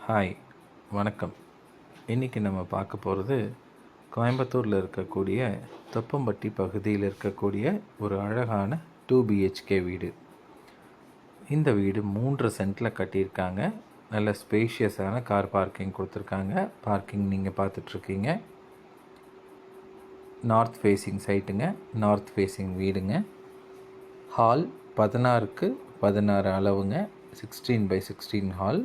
Hi, வணக்கம். இன்றைக்கி நம்ம பார்க்க போகிறது கோயம்புத்தூரில் இருக்கக்கூடிய தொப்பம்பட்டி பகுதியில் இருக்கக்கூடிய ஒரு அழகான 2 BHK வீடு. இந்த வீடு 3 சென்ட்டில் கட்டியிருக்காங்க. நல்ல ஸ்பேஷியஸான கார் பார்க்கிங் கொடுத்துருக்காங்க. பார்க்கிங் நீங்கள் பார்த்துட்ருக்கீங்க. நார்த் ஃபேஸிங் சைட்டுங்க, நார்த் ஃபேஸிங் வீடுங்க. ஹால் 16க்கு 16 அளவுங்க, 16x16 ஹால்.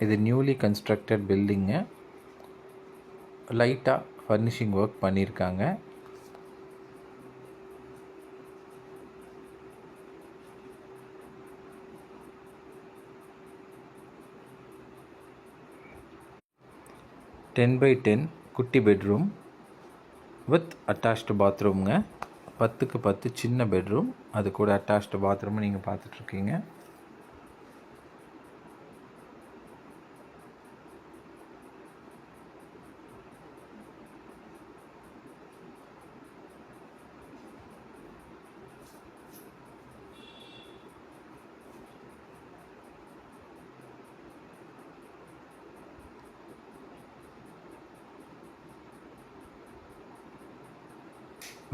இது நியூலி கன்ஸ்ட்ரக்டட் பில்டிங்கு. லைட்டாக ஃபர்னிஷிங் ஒர்க் பண்ணியிருக்காங்க. டென் பை 10 குட்டி பெட்ரூம் வித் அட்டாச்டு பாத்ரூம்ங்க. 10க்கு 10 சின்ன பெட்ரூம், அது கூட அட்டாச்டு பாத்ரூம் நீங்கள் பார்த்துட்ருக்கீங்க.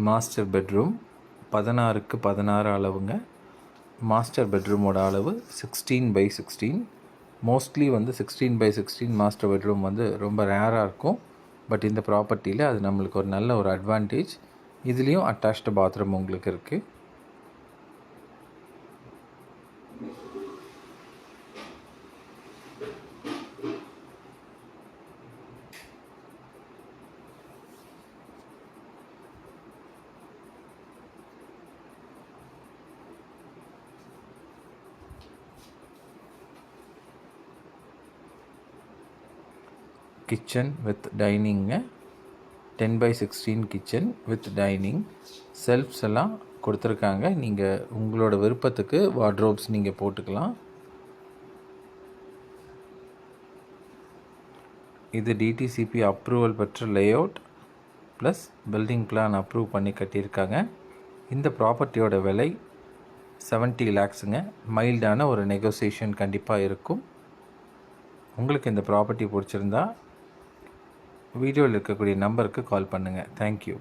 மாஸ்டர் பெட்ரூம் 16க்கு 16 அளவுங்க. மாஸ்டர் பெட்ரூமோட அளவு 16x16. Mostly 16x16 master bedroom ரொம்ப ரேராக இருக்கும். பட் இந்த ப்ராப்பர்ட்டியில் அது நம்மளுக்கு ஒரு நல்ல ஒரு அட்வான்டேஜ். இதுலேயும் அட்டாச்டு பாத்ரூம் உங்களுக்கு இருக்குது. Kitchen with dining, 10x16 kitchen with dining. Selves எல்லாம் கொடுத்துருக்காங்க. நீங்கள் உங்களோட விருப்பத்துக்கு வார்ட்ரோப்ஸ் நீங்கள் போட்டுக்கலாம். இது டிடிசிபி அப்ரூவல் பெற்ற layout plus building plan approve பண்ணி கட்டியிருக்காங்க. இந்த ப்ராப்பர்ட்டியோட விலை 70 lakhsங்க. மைல்டான ஒரு நெகோசியேஷன் கண்டிப்பாக இருக்கும். உங்களுக்கு இந்த ப்ராப்பர்ட்டி பிடிச்சிருந்தா வீடியோவில் இருக்கக்கூடிய நம்பருக்கு கால் பண்ணுங்கள். தேங்க்யூ.